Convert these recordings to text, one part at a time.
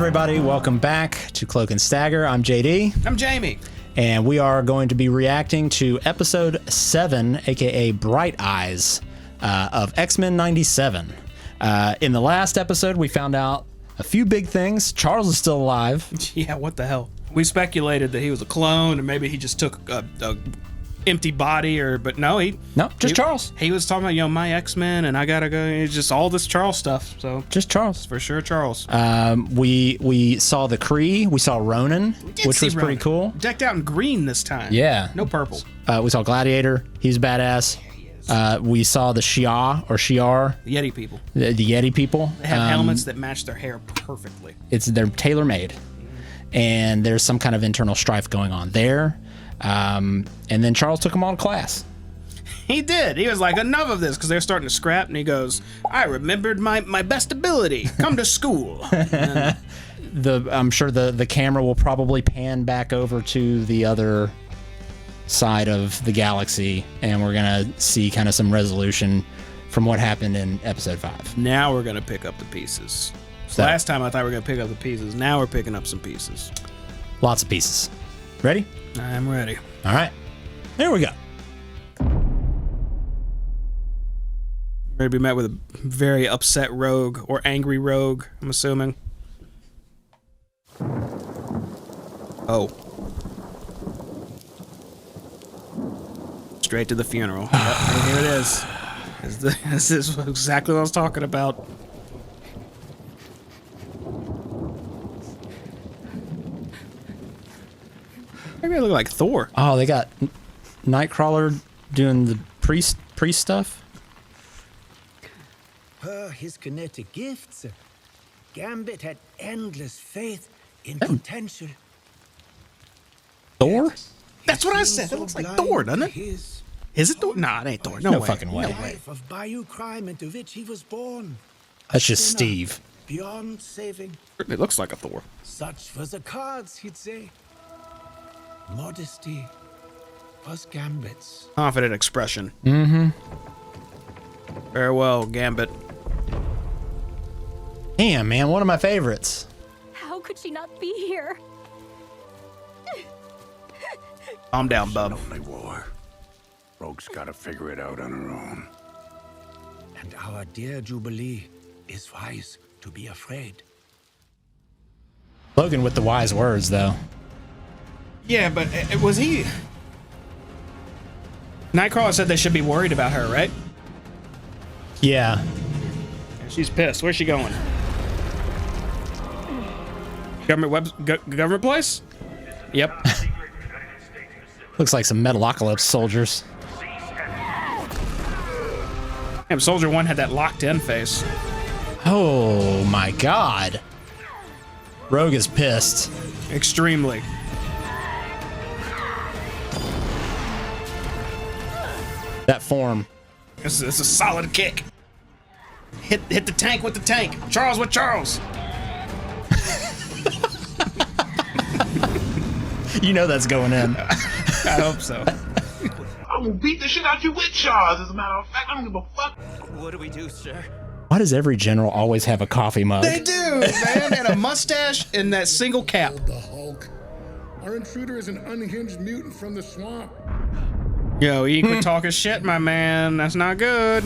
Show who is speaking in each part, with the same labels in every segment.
Speaker 1: everybody, welcome back to Cloak and Stagger. I'm JD.
Speaker 2: I'm Jamie.
Speaker 1: And we are going to be reacting to episode 7, aka Bright Eyes, of Xmen 97. In the last episode, we found out a few big things. Charles is still alive.
Speaker 2: Yeah, what the hell? We speculated that he was a clone, or maybe he just took a empty body, but no,
Speaker 1: Charles.
Speaker 2: He was talking about, my X-Men, and I gotta go. It's just all this Charles stuff. So
Speaker 1: just Charles,
Speaker 2: for sure, Charles.
Speaker 1: We saw the Kree. We saw Ronan, which was pretty cool.
Speaker 2: Decked out in green this time.
Speaker 1: Yeah,
Speaker 2: no purple.
Speaker 1: We saw Gladiator. He's badass. We saw the Shiar,
Speaker 2: the Yeti people.
Speaker 1: The Yeti people.
Speaker 2: They have helmets that match their hair perfectly.
Speaker 1: They're tailor-made, and there's some kind of internal strife going on there. And then Charles took them all to class.
Speaker 2: He did. He was like, enough of this, because they're starting to scrap, and he goes, I remembered my best ability. Come to school.
Speaker 1: I'm sure the camera will probably pan back over to the other side of the galaxy, and we're gonna see kind of some resolution from what happened in episode 5.
Speaker 2: Now we're gonna pick up the pieces. So last time I thought we were gonna pick up the pieces. Now we're picking up some pieces.
Speaker 1: Lots of pieces. Ready?
Speaker 2: I'm ready.
Speaker 1: All right. There we go.
Speaker 2: Ready to be met with a very upset rogue, or angry rogue, I'm assuming. Oh. Straight to the funeral. Yep, here it is. This is exactly what I was talking about. Maybe I look like Thor.
Speaker 1: Oh, they got Nightcrawler doing the priest stuff.
Speaker 3: His kinetic gifts. Gambit had endless faith in potential.
Speaker 1: Thor?
Speaker 2: That's what I said. It looks like Thor, doesn't it? Is it Thor? Nah, it ain't Thor. No way.
Speaker 1: Fucking way.
Speaker 2: No
Speaker 3: The
Speaker 2: way.
Speaker 3: life of Bayou crime into which he was born.
Speaker 1: That's just Steve.
Speaker 3: Beyond saving.
Speaker 2: It looks like a Thor.
Speaker 3: Such was the cards, he'd say. Modesty was Gambit's.
Speaker 2: Confident expression.
Speaker 1: Mm-hmm.
Speaker 2: Farewell, Gambit.
Speaker 1: Damn, man, one of my favorites.
Speaker 4: How could she not be here?
Speaker 2: Calm down, bub.
Speaker 5: Lonely war. Rogue's gotta figure it out on her own.
Speaker 3: And our dear Jubilee is wise to be afraid.
Speaker 1: Logan with the wise words, though.
Speaker 2: Yeah, but was he... Nightcrawler said they should be worried about her, right?
Speaker 1: Yeah.
Speaker 2: She's pissed. Where's she going? Government place? Yep.
Speaker 1: Looks like some Metalocalypse soldiers.
Speaker 2: Damn, Soldier 1 had that locked-in face.
Speaker 1: Oh my god. Rogue is pissed.
Speaker 2: Extremely.
Speaker 1: That form.
Speaker 2: It's a solid kick. Hit the tank with the tank. Charles with Charles.
Speaker 1: You know that's going in.
Speaker 2: I hope so.
Speaker 6: I'm gonna beat the shit out you with Charles, as a matter of fact. I don't give a fuck.
Speaker 3: What do we do, sir?
Speaker 1: Why does every general always have a coffee mug?
Speaker 2: They do, man. And a mustache and that single cap.
Speaker 7: The Hulk. Our intruder is an unhinged mutant from the swamp.
Speaker 2: Yo, you quit talking shit, my man. That's not good.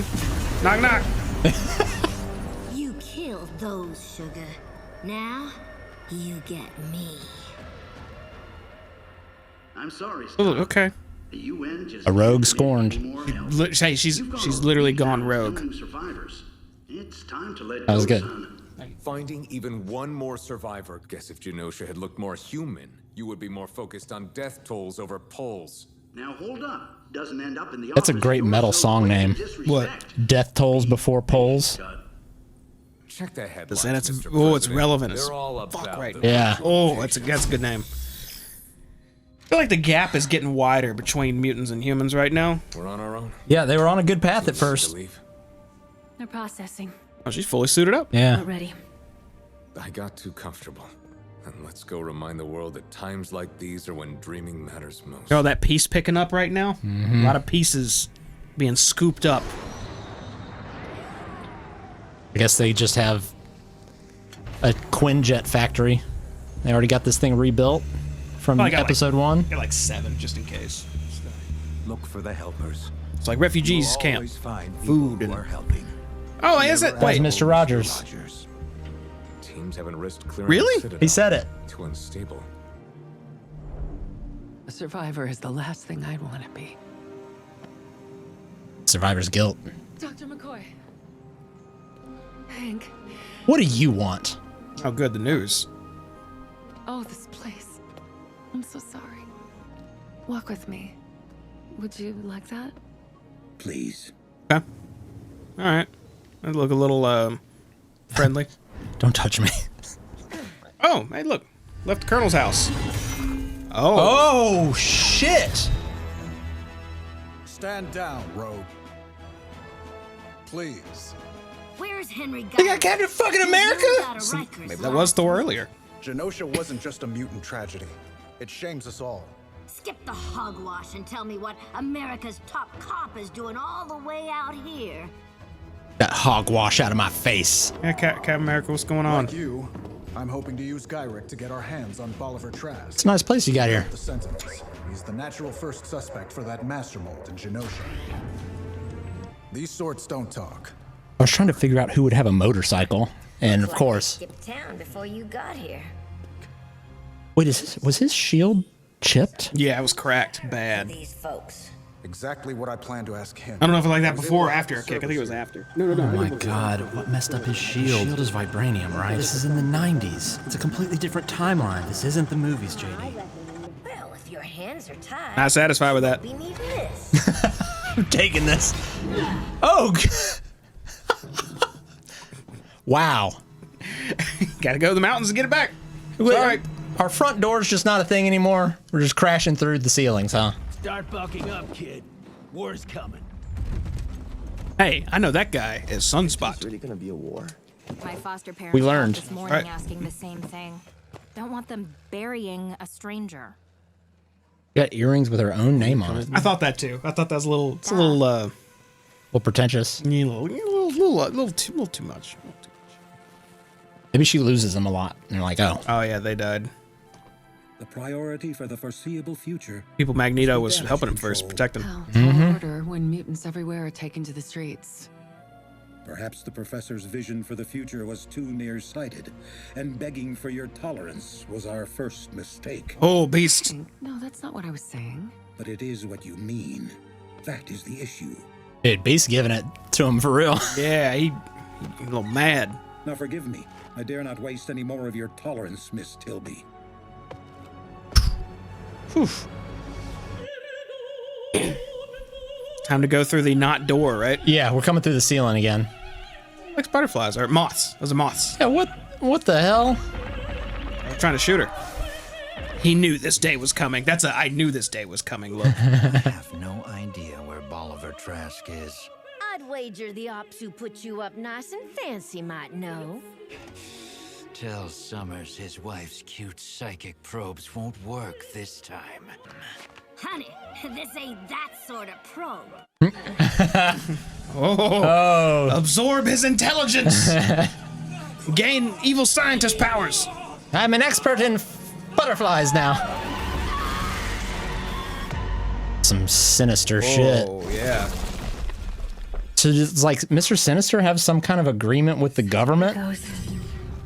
Speaker 2: Knock, knock.
Speaker 4: You killed those, Sugar. Now, you get me.
Speaker 8: I'm sorry.
Speaker 2: Oh, okay.
Speaker 8: The UN just
Speaker 1: A rogue scorned.
Speaker 2: Hey, she's literally gone rogue.
Speaker 8: Survivors. It's time to let
Speaker 1: That was
Speaker 8: go,
Speaker 1: good.
Speaker 8: son.
Speaker 9: Finding even one more survivor. Guess if Genosha had looked more human, you would be more focused on death tolls over polls.
Speaker 8: Now hold up. Doesn't end up in the
Speaker 1: That's a
Speaker 8: office
Speaker 1: great
Speaker 8: door,
Speaker 1: metal
Speaker 8: so
Speaker 1: song
Speaker 8: blatant
Speaker 1: name.
Speaker 8: disrespect.
Speaker 2: What?
Speaker 1: Death tolls before polls.
Speaker 9: Check that headline.
Speaker 2: And it's relevant as
Speaker 9: They're all
Speaker 2: fuck
Speaker 9: about
Speaker 2: right
Speaker 9: the-
Speaker 2: now.
Speaker 1: Yeah.
Speaker 2: Oh, that's a good name. I feel like the gap is getting wider between mutants and humans right now.
Speaker 9: We're on our own.
Speaker 1: Yeah, they were on a good path at first.
Speaker 9: To leave.
Speaker 4: They're processing.
Speaker 2: Oh, she's fully suited up.
Speaker 1: Yeah.
Speaker 4: Not ready.
Speaker 9: I got too comfortable. And let's go remind the world that times like these are when dreaming matters most.
Speaker 2: Oh, that piece picking up right now? A lot of pieces being scooped up.
Speaker 1: I guess they just have a Quinjet factory. They already got this thing rebuilt from episode 1.
Speaker 2: Got like 7 just in case.
Speaker 3: Look for the helpers.
Speaker 2: It's like refugees camp.
Speaker 3: Always find
Speaker 2: Food
Speaker 3: people who
Speaker 2: and-
Speaker 3: are helping.
Speaker 2: Oh, is it?
Speaker 1: That was
Speaker 2: Wait.
Speaker 1: Mr. Rogers.
Speaker 9: Teams haven't risked clearing
Speaker 2: Really?
Speaker 9: the Citadel.
Speaker 1: He said it.
Speaker 9: Too unstable.
Speaker 10: A survivor is the last thing I'd want to be.
Speaker 1: Survivor's guilt.
Speaker 10: Dr. McCoy. Hank.
Speaker 1: What do you want?
Speaker 2: Oh, good. The news.
Speaker 10: Oh, this place. I'm so sorry. Walk with me. Would you like that?
Speaker 3: Please.
Speaker 2: Okay. All right. I look a little friendly.
Speaker 1: Don't touch me.
Speaker 2: Oh, hey, look. Left the Colonel's house. Oh.
Speaker 1: Oh, shit.
Speaker 7: Stand down, Rogue. Please.
Speaker 4: Where's Henry?
Speaker 2: They got Captain fucking America? Maybe that was Thor earlier.
Speaker 7: Genosha wasn't just a mutant tragedy. It shames us all.
Speaker 4: Skip the hogwash and tell me what America's top cop is doing all the way out here.
Speaker 1: That hogwash out of my face.
Speaker 2: Yeah, Captain America, what's going on?
Speaker 7: Like you, I'm hoping to use Gyrick to get our hands on Bolivar Trask.
Speaker 1: It's a nice place you got here.
Speaker 7: The Sentinels. He's the natural first suspect for that master mold in Genosha. These sorts don't talk.
Speaker 1: I was trying to figure out who would have a motorcycle, and of course.
Speaker 4: Skipped town before you got here.
Speaker 1: Wait, was his shield chipped?
Speaker 2: Yeah, it was cracked. Bad.
Speaker 4: These folks.
Speaker 7: Exactly what I planned to ask him.
Speaker 2: I don't know if it was like that before or after a kick. I think it was after.
Speaker 1: Oh my god, what messed up his shield? Shield is vibranium, right? This is in the 90s. It's a completely different timeline. This isn't the movies, JD.
Speaker 4: Well, if your hands are tied,
Speaker 2: Not satisfied with that.
Speaker 4: we need this.
Speaker 1: I'm taking this. Oh! Wow.
Speaker 2: Gotta go to the mountains and get it back. Sorry.
Speaker 1: Our front door's just not a thing anymore. We're just crashing through the ceilings, huh?
Speaker 3: Start bucking up, kid. War's coming.
Speaker 2: Hey, I know that guy is Sunspot.
Speaker 3: Really gonna be a war?
Speaker 4: My foster parents
Speaker 1: We learned.
Speaker 4: called this morning
Speaker 2: Right.
Speaker 4: asking the same thing. Don't want them burying a stranger.
Speaker 1: Got earrings with her own name on it.
Speaker 2: I thought that too. I thought that was a little. It's a little.
Speaker 1: Well, pretentious.
Speaker 2: Yeah, little too much.
Speaker 1: Maybe she loses them a lot. And they're like, oh.
Speaker 2: Oh yeah, they died.
Speaker 3: The priority for the foreseeable future.
Speaker 2: People Magneto was helping him first, protect him.
Speaker 10: How tall order when mutants everywhere are taken to the streets.
Speaker 3: Perhaps the professor's vision for the future was too nearsighted, and begging for your tolerance was our first mistake.
Speaker 2: Oh, beast.
Speaker 10: No, that's not what I was saying.
Speaker 3: But it is what you mean. That is the issue.
Speaker 1: Dude, Beast giving it to him for real.
Speaker 2: Yeah, he a little mad.
Speaker 3: Now forgive me. I dare not waste any more of your tolerance, Miss Tilby.
Speaker 1: Whew.
Speaker 2: Time to go through the not door, right?
Speaker 1: Yeah, we're coming through the ceiling again.
Speaker 2: Like butterflies or moths. Those are moths.
Speaker 1: Yeah, what the hell?
Speaker 2: I'm trying to shoot her. He knew this day was coming. That's a I knew this day was coming look.
Speaker 11: I have no idea where Bolivar Trask is.
Speaker 4: I'd wager the ops who put you up nice and fancy might know.
Speaker 11: Tell Summers his wife's cute psychic probes won't work this time.
Speaker 4: Honey, this ain't that sort of probe.
Speaker 2: Oh. Absorb his intelligence. Gain evil scientist powers.
Speaker 1: I'm an expert in butterflies now. Some sinister shit.
Speaker 2: Oh, yeah.
Speaker 1: So it's like Mr. Sinister have some kind of agreement with the government?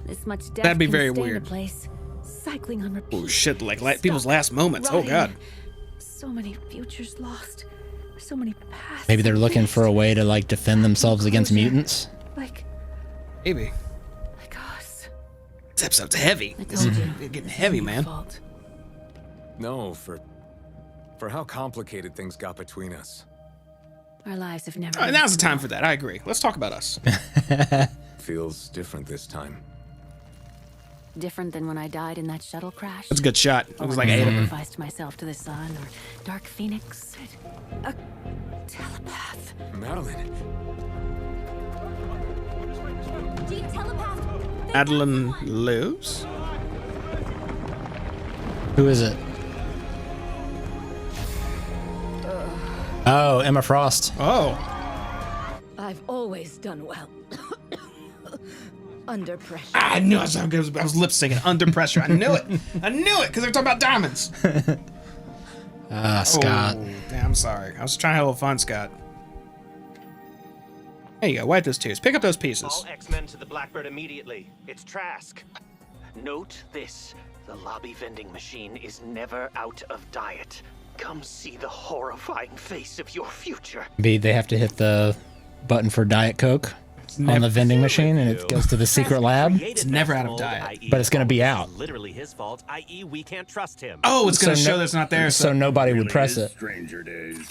Speaker 4: This much death
Speaker 2: That'd be
Speaker 4: can
Speaker 2: very
Speaker 4: stain
Speaker 2: weird.
Speaker 4: a place. Cycling on repeat.
Speaker 2: Oh shit, like people's last moments. Oh god.
Speaker 4: So many futures lost. So many paths.
Speaker 1: Maybe they're looking for a way to like defend themselves against mutants.
Speaker 4: Like
Speaker 2: Maybe.
Speaker 4: us.
Speaker 2: This episode's heavy.
Speaker 4: I
Speaker 2: This is
Speaker 4: told you.
Speaker 2: getting heavy, man.
Speaker 10: Fault.
Speaker 9: No, for how complicated things got between us.
Speaker 4: Our lives have never.
Speaker 2: All right, now's the time for that. I agree. Let's talk about us.
Speaker 9: Feels different this time.
Speaker 4: Different than when I died in that shuttle crash.
Speaker 2: That's a good shot. It was like 8 of them.
Speaker 4: Sacrificed myself to the sun or Dark Phoenix. A telepath.
Speaker 9: Madeline.
Speaker 4: Deep telepath.
Speaker 2: Madeline lives?
Speaker 1: Who is it? Oh, Emma Frost.
Speaker 2: Oh.
Speaker 10: I've always done well.
Speaker 12: Under pressure.
Speaker 2: I knew I was lip syncing. Under pressure. I knew it. I knew it because they're talking about diamonds.
Speaker 1: Scott.
Speaker 2: Oh, damn, I'm sorry. I was trying to have a little fun, Scott. There you go. Wipe those tears. Pick up those pieces.
Speaker 13: All Xmen to the Blackbird immediately. It's Trask. Note this. The lobby vending machine is never out of diet. Come see the horrifying face of your future.
Speaker 1: Maybe they have to hit the button for Diet Coke on the vending machine, and it goes to the secret lab.
Speaker 2: It's never out of diet.
Speaker 1: But it's going to be out.
Speaker 13: Literally his fault, i.e. we can't trust him.
Speaker 2: Oh, it's going to show that's not there.
Speaker 1: So nobody would press it.
Speaker 5: Stranger days.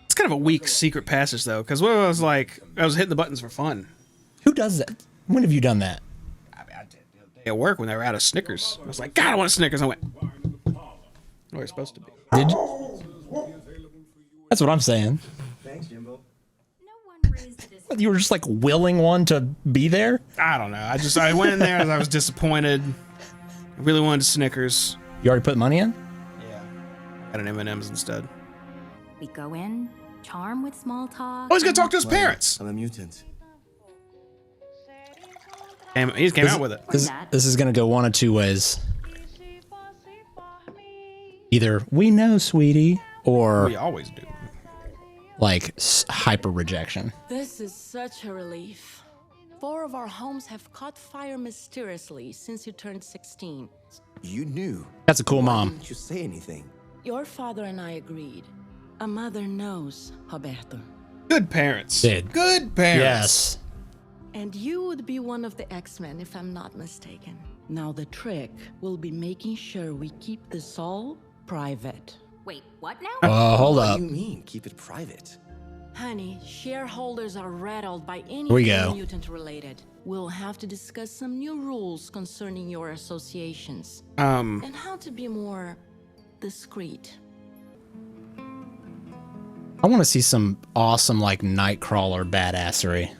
Speaker 2: It's kind of a weak secret passage, though, because what I was like, I was hitting the buttons for fun.
Speaker 1: Who does that? When have you done that?
Speaker 2: I did the other day at work when they were out of Snickers. I was like, God, I want a Snickers. I went, where it's supposed to be.
Speaker 1: Did you? That's what I'm saying.
Speaker 4: Thanks, Jimbo.
Speaker 1: You were just like willing one to be there?
Speaker 2: I don't know. I went in there and I was disappointed. I really wanted Snickers.
Speaker 1: You already put money in?
Speaker 2: Yeah. I got an M&M's instead.
Speaker 12: We go in, charm with small talk.
Speaker 2: Oh, he's gonna talk to his parents.
Speaker 14: I'm a mutant.
Speaker 2: He just came out with it.
Speaker 1: This is gonna go one of two ways. Either we know, sweetie, or
Speaker 2: we always do.
Speaker 1: Like hyper rejection.
Speaker 15: This is such a relief. 4 of our homes have caught fire mysteriously since you turned 16.
Speaker 14: You knew.
Speaker 1: That's a cool mom.
Speaker 14: Why didn't you say anything?
Speaker 15: Your father and I agreed. A mother knows, Roberto.
Speaker 2: Good parents.
Speaker 1: Did.
Speaker 2: Good parents.
Speaker 1: Yes.
Speaker 15: And you would be one of the Xmen, if I'm not mistaken. Now the trick will be making sure we keep this all private.
Speaker 12: Wait, what now?
Speaker 1: Hold up.
Speaker 14: What do you mean, keep it private?
Speaker 15: Honey, shareholders are rattled by
Speaker 1: Here we
Speaker 15: anything
Speaker 1: go.
Speaker 15: mutant related. We'll have to discuss some new rules concerning your associations. And how to be more discreet.
Speaker 1: I want to see some awesome like Nightcrawler badassery.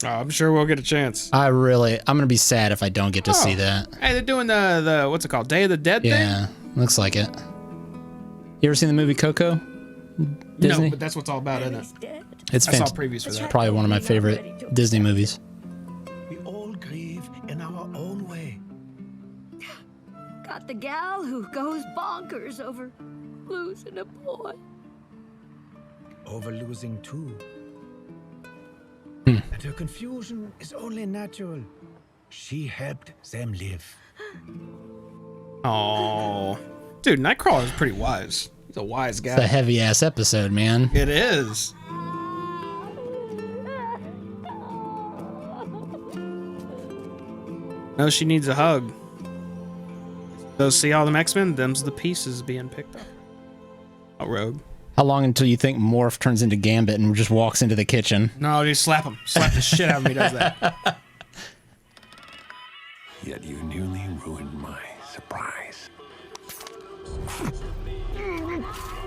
Speaker 2: Oh, I'm sure we'll get a chance.
Speaker 1: I'm gonna be sad if I don't get to see that.
Speaker 2: Hey, they're doing the what's it called? Day of the Dead
Speaker 1: Yeah,
Speaker 2: thing?
Speaker 1: looks like it. You ever seen the movie Coco? Disney?
Speaker 2: No, but that's what it's all about, isn't it?
Speaker 1: It's
Speaker 2: I saw previews for that.
Speaker 1: Probably one of my favorite Disney movies.
Speaker 11: We all grieve in our own way.
Speaker 4: Got the gal who goes bonkers over losing a boy.
Speaker 11: Over losing two.
Speaker 1: Hmm.
Speaker 11: And her confusion is only natural. She helped them live.
Speaker 2: Oh, dude, Nightcrawler is pretty wise. He's a wise guy.
Speaker 1: It's a heavy ass episode, man.
Speaker 2: It is. No, she needs a hug. So see all them X-Men? Them's the pieces being picked up. Oh, Rogue.
Speaker 1: How long until you think Morph turns into Gambit and just walks into the kitchen?
Speaker 2: No, just slap him. Slap the shit out of him. He does that.
Speaker 5: Yet you nearly ruined my surprise.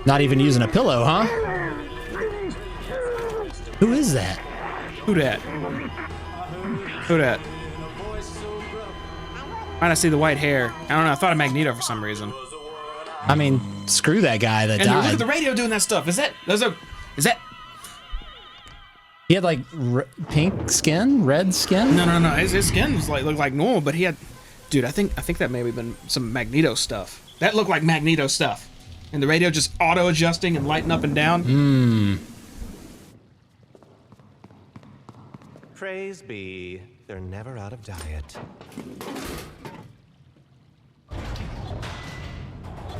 Speaker 1: Not even using a pillow, huh? Who is that?
Speaker 2: Who dat? Who dat? Why'd I see the white hair? I don't know. I thought of Magneto for some reason.
Speaker 1: I mean, screw that guy that
Speaker 2: And look
Speaker 1: died.
Speaker 2: at the radio doing that stuff. Is that?
Speaker 1: He had like pink skin, red skin.
Speaker 2: No. His skin was looked like normal, but he had. Dude, I think that may have been some Magneto stuff. That looked like Magneto stuff. And the radio just auto adjusting and lighting up and down.
Speaker 13: Praise be, they're never out of diet.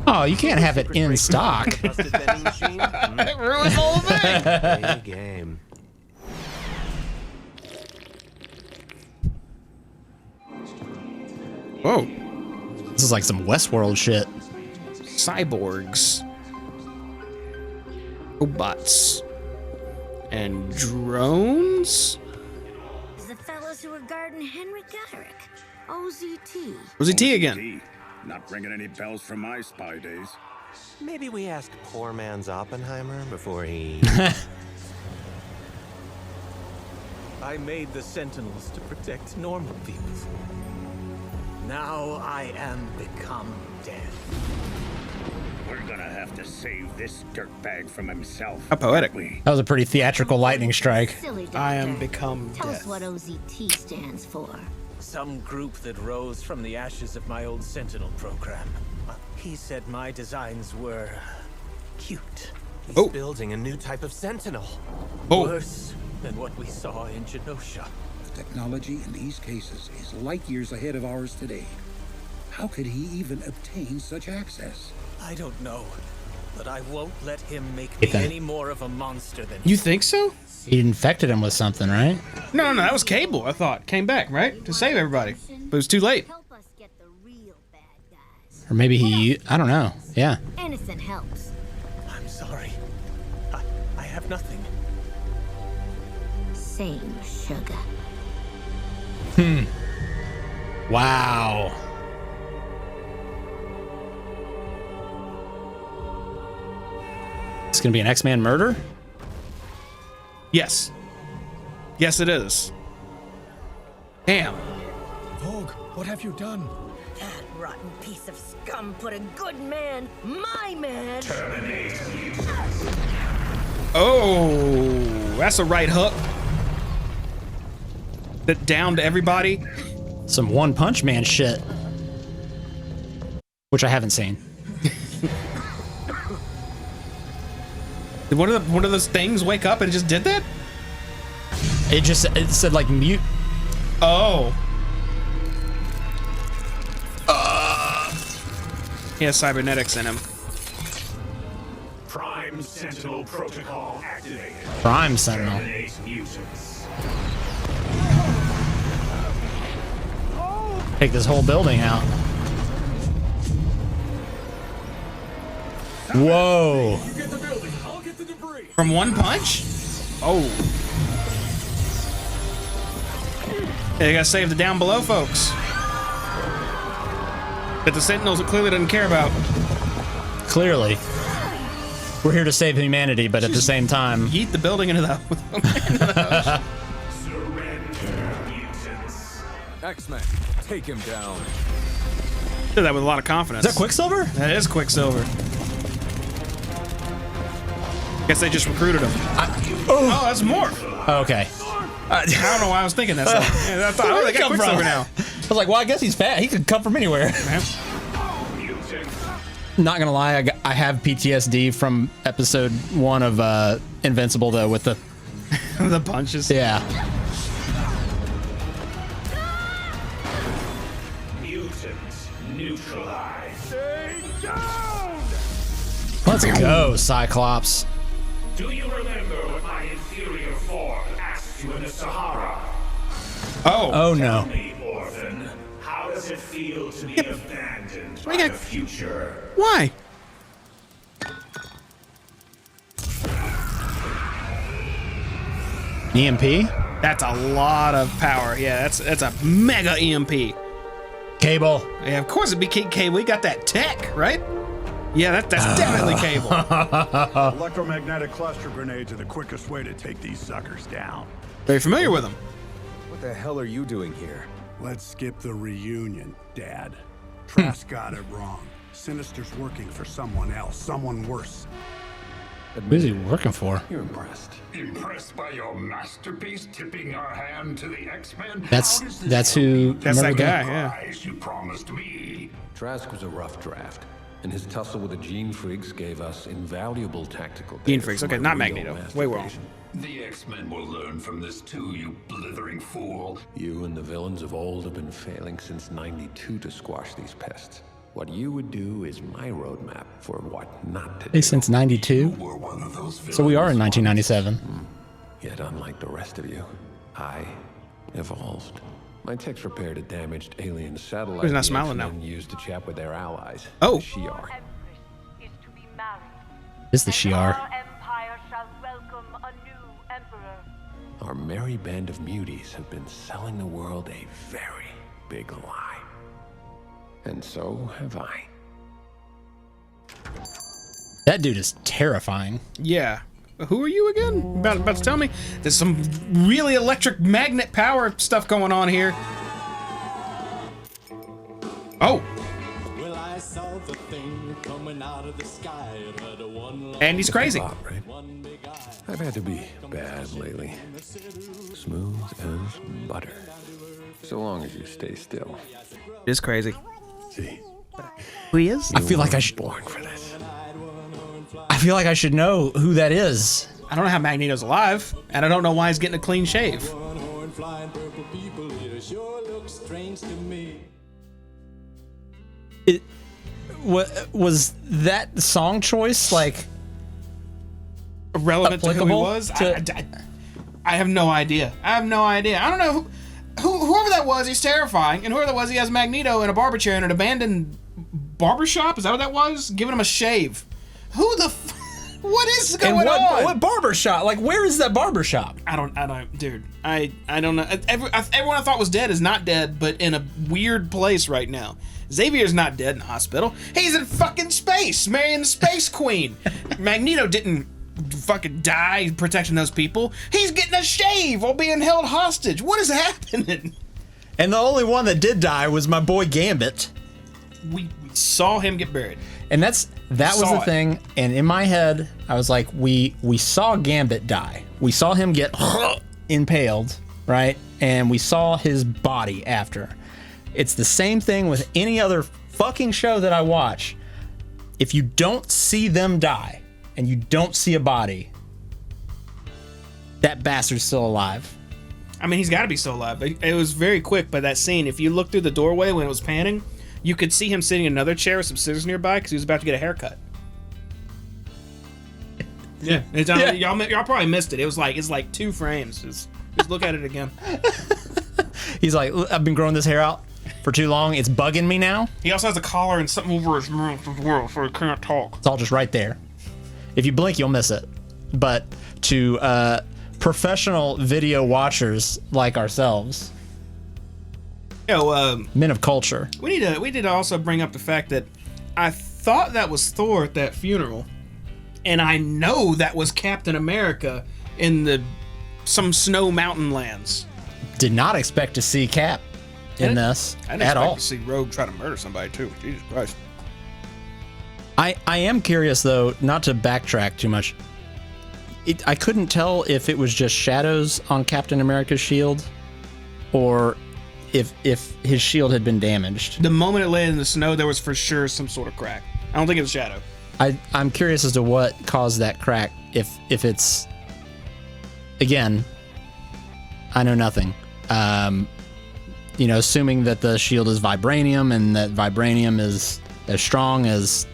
Speaker 1: Oh, you can't have it in stock.
Speaker 2: It ruins the whole thing.
Speaker 13: Play the game.
Speaker 2: Whoa.
Speaker 1: This is like some Westworld shit.
Speaker 2: Cyborgs. Robots. And drones?
Speaker 4: The fellows who were guarding Henry Gutherick. OZT.
Speaker 2: OZT again.
Speaker 5: Not ringing any bells from my spy days.
Speaker 13: Maybe we ask poor man's Oppenheimer before he...
Speaker 16: I made the Sentinels to protect normal people. Now I am become dead.
Speaker 5: We're gonna have to save this dirtbag from himself.
Speaker 2: How poetic.
Speaker 1: That was a pretty theatrical lightning strike.
Speaker 4: Silly doctor.
Speaker 2: I am become
Speaker 4: Tell
Speaker 2: death.
Speaker 4: us what OZT stands for.
Speaker 16: Some group that rose from the ashes of my old Sentinel program. He said my designs were cute.
Speaker 14: He's building a new type of Sentinel.
Speaker 16: Worse than what we saw in Genosha.
Speaker 3: The technology in these cases is light years ahead of ours today. How could he even obtain such access?
Speaker 16: I don't know, but I won't let him make
Speaker 1: Hey,
Speaker 16: me
Speaker 1: Ben.
Speaker 16: any more of a monster than
Speaker 2: You think so?
Speaker 1: He infected him with something, right?
Speaker 2: No, that was Cable. I thought came back right to save everybody, but it was too late.
Speaker 1: Or maybe he, I don't know. Yeah.
Speaker 4: Innocent helps.
Speaker 16: I'm sorry. I have nothing.
Speaker 4: Same sugar.
Speaker 1: Wow. It's gonna be an X-Man murder?
Speaker 2: Yes. Yes, it is. Damn.
Speaker 17: Vogue, what have you done?
Speaker 4: That rotten piece of scum put a good man, my man.
Speaker 2: Oh, that's a right hook. That downed everybody.
Speaker 1: Some One Punch Man shit. Which I haven't seen.
Speaker 2: Did one of those things wake up and just did that?
Speaker 1: It said like mute.
Speaker 2: Oh. He has cybernetics in him.
Speaker 5: Prime Sentinel protocol activated.
Speaker 1: Prime Sentinel.
Speaker 5: Terminate mutants.
Speaker 1: Take this whole building out. Whoa.
Speaker 17: You get the building, I'll get the debris.
Speaker 2: From one punch? Oh. They gotta save the down below folks. That the Sentinels clearly doesn't care about.
Speaker 1: Clearly. We're here to save humanity, but at the same time...
Speaker 2: Yeet the building into the...
Speaker 5: Surrender, mutants.
Speaker 9: X-Men, take him down.
Speaker 2: Did that with a lot of confidence.
Speaker 1: Is that Quicksilver?
Speaker 2: That is Quicksilver. Guess they just recruited him. Oh, that's Morph.
Speaker 1: Okay.
Speaker 2: I don't know why I was thinking that. Yeah, I thought, oh, they got Quicksilver now.
Speaker 1: I was like, well, I guess he's fat. He could come from anywhere. Not gonna lie, I have PTSD from episode 1 of Invincible, though, with the
Speaker 2: the punches.
Speaker 1: Yeah.
Speaker 5: Mutants neutralized. Stay down!
Speaker 1: Let's go, Cyclops.
Speaker 5: Do you remember what my inferior form asked you in the Sahara?
Speaker 1: Oh no.
Speaker 5: Tell me, orphan, how does it feel to be abandoned by the future?
Speaker 2: Why?
Speaker 1: EMP?
Speaker 2: That's a lot of power. Yeah, that's a mega EMP.
Speaker 1: Cable.
Speaker 2: Yeah, of course it'd be Cable. We got that tech, right? Yeah, that's definitely Cable.
Speaker 6: Electromagnetic cluster grenades are the quickest way to take these suckers down.
Speaker 2: Very familiar with them.
Speaker 14: What the hell are you doing here?
Speaker 6: Let's skip the reunion, Dad. Trask got it wrong. Sinister's working for someone else, someone worse.
Speaker 1: Who's he working for?
Speaker 5: You're impressed. Impressed by your masterpiece tipping our hand to the X-Men?
Speaker 1: That's who.
Speaker 2: That's that
Speaker 1: remember
Speaker 2: guy, yeah.
Speaker 5: Prize you promised me.
Speaker 18: Trask was a rough draft, and his tussle with the Gene Freaks gave us invaluable tactical
Speaker 2: Gene
Speaker 18: data
Speaker 2: Freaks,
Speaker 18: from
Speaker 2: okay,
Speaker 18: my
Speaker 2: not
Speaker 18: real
Speaker 2: Magneto.
Speaker 18: master
Speaker 2: Way wrong.
Speaker 18: patient.
Speaker 5: The X-Men will learn from this too, you blithering fool.
Speaker 18: You and the villains of old have been failing since '92 to squash these pests. What you would do is my roadmap for what not to do.
Speaker 1: Hey, since 92? So we are in 1997.
Speaker 18: Yet unlike the rest of you, I evolved. My techs repaired a damaged alien satellite.
Speaker 2: He's not
Speaker 18: the
Speaker 2: smiling
Speaker 18: X-Men
Speaker 2: now.
Speaker 18: used to chat with their allies.
Speaker 2: Oh.
Speaker 18: The Shi'ar.
Speaker 1: Is the Shi'ar.
Speaker 19: Empire shall welcome a new emperor.
Speaker 18: Our merry band of muties have been selling the world a very big lie. And so have I.
Speaker 1: That dude is terrifying.
Speaker 2: Yeah. Who are you again? About to tell me? There's some really electric magnet power stuff going on here. Oh.
Speaker 17: Well, I saw the thing coming out of the sky.
Speaker 2: And he's crazy.
Speaker 18: I've had to be bad lately. Smooth as butter. So long as you stay still.
Speaker 2: It's crazy.
Speaker 18: See,
Speaker 2: Who he is?
Speaker 1: I feel like I should.
Speaker 18: born for this.
Speaker 1: I feel like I should know who that is.
Speaker 2: I don't know how Magneto's alive, and I don't know why he's getting a clean shave.
Speaker 1: Was that song choice like
Speaker 2: relevant to who he was?
Speaker 1: to-
Speaker 2: I have no idea. I don't know whoever that was. He's terrifying, and whoever that was, he has Magneto in a barber chair in an abandoned barber shop. Is that what that was? Giving him a shave. Who the? What is going on?
Speaker 1: What barber shop? Like, where is that barber shop?
Speaker 2: I don't, dude. I don't know. Everyone I thought was dead is not dead, but in a weird place right now. Xavier's not dead in the hospital. He's in fucking space, marrying the Space Queen. Magneto didn't fucking die protecting those people. He's getting a shave while being held hostage. What is happening?
Speaker 1: And the only one that did die was my boy Gambit.
Speaker 2: We saw him get buried.
Speaker 1: And that was the thing. And in my head, I was like, we saw Gambit die. We saw him get impaled, right? And we saw his body after. It's the same thing with any other fucking show that I watch. If you don't see them die and you don't see a body, that bastard's still alive.
Speaker 2: I mean, he's got to be still alive. It was very quick, but that scene, if you look through the doorway when it was panning, you could see him sitting in another chair with some scissors nearby because he was about to get a haircut. Yeah, y'all probably missed it. It's like 2 frames. Just look at it again.
Speaker 1: He's like, I've been growing this hair out for too long. It's bugging me now.
Speaker 2: He also has a collar and something over his mouth as well, so he can't talk.
Speaker 1: It's all just right there. If you blink, you'll miss it. But to professional video watchers like ourselves, men of culture,
Speaker 2: we need to also bring up the fact that I thought that was Thor at that funeral, and I know that was Captain America in some snow mountain lands.
Speaker 1: Did not expect to see Cap in this at all.
Speaker 2: I didn't expect to see Rogue try to murder somebody too. Jesus Christ.
Speaker 1: I am curious though, not to backtrack too much. I couldn't tell if it was just shadows on Captain America's shield, or if his shield had been damaged.
Speaker 2: The moment it landed in the snow, there was for sure some sort of crack. I don't think it was shadow.
Speaker 1: I'm curious as to what caused that crack. If it's, again, I know nothing. Assuming that the shield is vibranium and that vibranium is as strong as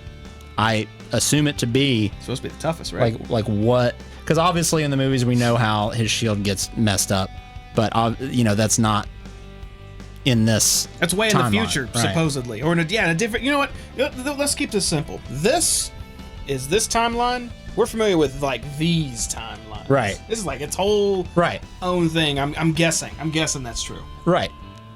Speaker 1: I assume it to be.
Speaker 2: It's supposed to be the toughest, right?
Speaker 1: Like what? Because obviously in the movies we know how his shield gets messed up, but that's not in this.
Speaker 2: That's way in the future,
Speaker 1: right?
Speaker 2: Supposedly, or in a different. You know what? Let's keep this simple. This is this timeline. We're familiar with like these timelines,
Speaker 1: right?
Speaker 2: This is like its whole own thing. I'm guessing that's true,
Speaker 1: right?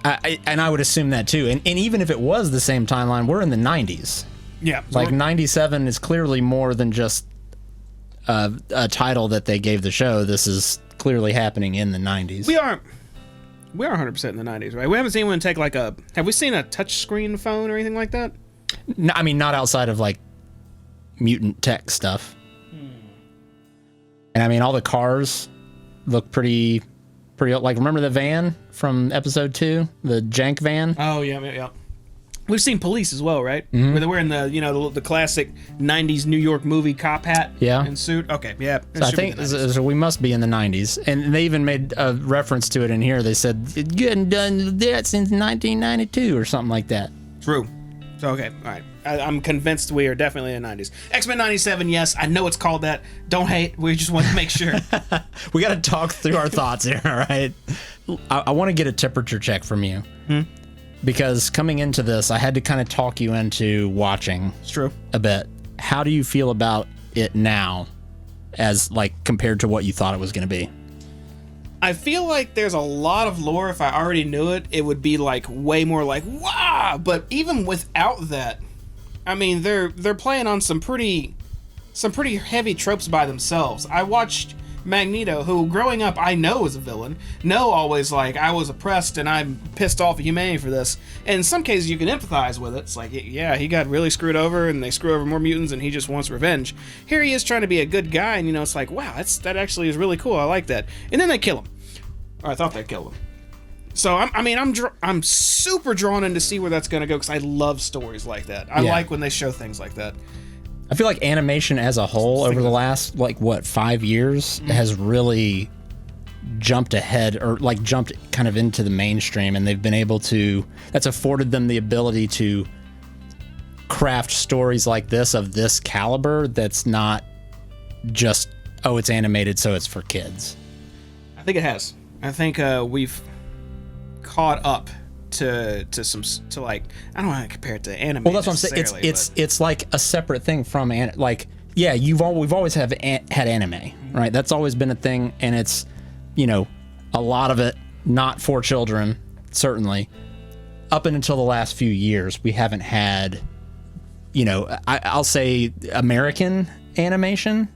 Speaker 1: And I would assume that too. And even if it was the same timeline, we're in the 90s.
Speaker 2: Yeah,
Speaker 1: like 97 is clearly more than just a title that they gave the show. This is clearly happening in the 90s.
Speaker 2: We are 100% in the 90s, right? We haven't seen anyone take have we seen a touchscreen phone or anything like that?
Speaker 1: No, I mean, not outside of like mutant tech stuff. And I mean, all the cars look pretty like, remember the van from episode 2, the jank van?
Speaker 2: Oh yeah. We've seen police as well, right?
Speaker 1: Mm-hmm.
Speaker 2: Where they're wearing the classic 90s New York movie cop hat and suit. Okay, yeah.
Speaker 1: So I think so we must be in the 90s. And they even made a reference to it in here. They said, you hadn't done that since 1992 or something like that.
Speaker 2: True. So, okay, all right. I'm convinced we are definitely in the 90s. X-Men 97, yes. I know it's called that. Don't hate. We just want to make sure.
Speaker 1: We got to talk through our thoughts here, all right? I want to get a temperature check from you. Because coming into this, I had to kind of talk you into watching.
Speaker 2: It's true.
Speaker 1: A bit. How do you feel about it now as like compared to what you thought it was going to be?
Speaker 2: I feel like there's a lot of lore. If I already knew it, it would be like way more like, wow. But even without that, I mean, they're playing on some pretty heavy tropes by themselves. I watched Magneto, who growing up I know is a villain, always like, I was oppressed and I'm pissed off at humanity for this. And in some cases you can empathize with it. It's like, yeah, he got really screwed over and they screw over more mutants and he just wants revenge. Here he is trying to be a good guy, and it's like, wow, that actually is really cool. I like that. And then they kill him. Or I thought they killed him. So I'm super drawn in to see where that's gonna go because I love stories like that. I like when they show things like that.
Speaker 1: I feel like animation as a whole over the last 5 years has really jumped ahead, or jumped kind of into the mainstream, and they've been able to. That's afforded them the ability to craft stories like this of this caliber. That's not just it's animated, so it's for kids.
Speaker 2: I think it has. I think we've caught up to I don't want to compare it to anime.
Speaker 1: Well, that's what I'm saying. It's like a separate thing from we've always had anime, right? That's always been a thing, and it's a lot of it not for children, certainly. Up until the last few years, we haven't had I'll say American animation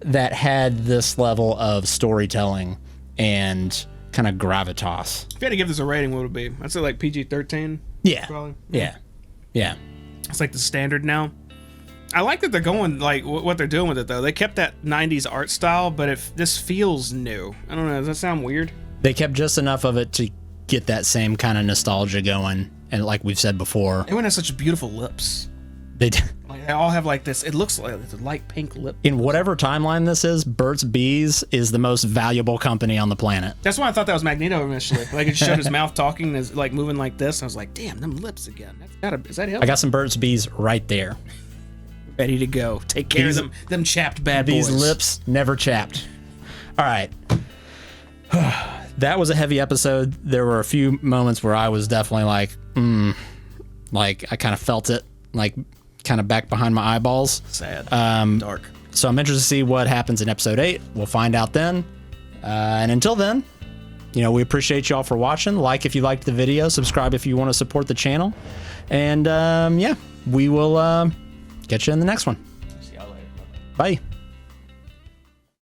Speaker 1: that had this level of storytelling and kind of gravitas.
Speaker 2: If you had to give this a rating, what would it be? I'd say like PG-13.
Speaker 1: Yeah.
Speaker 2: Probably.
Speaker 1: Yeah.
Speaker 2: It's like the standard now. I like that they're going what they're doing with it though. They kept that 90s art style, but if this feels new. I don't know, does that sound weird?
Speaker 1: They kept just enough of it to get that same kind of nostalgia going, and like we've said before,
Speaker 2: everyone has such beautiful lips.
Speaker 1: They
Speaker 2: all have this. It looks like it's a light pink lip.
Speaker 1: In whatever timeline this is, Burt's Bees is the most valuable company on the planet.
Speaker 2: That's why I thought that was Magneto initially. It showed his mouth talking, and is moving like this. I was like, damn, them lips again. Is that him?
Speaker 1: I got some Burt's Bees right there,
Speaker 2: ready to go. Take care of them chapped bad boys.
Speaker 1: These lips never chapped. All right. That was a heavy episode. There were a few moments where I was definitely I kind of felt it, kind of back behind my eyeballs.
Speaker 2: Sad.
Speaker 1: Dark. So I'm interested to see what happens in episode 8. We'll find out then. And until then, we appreciate y'all for watching. Like if you liked the video, subscribe if you want to support the channel. And we will catch you in the next one.
Speaker 2: See y'all later.
Speaker 1: Bye.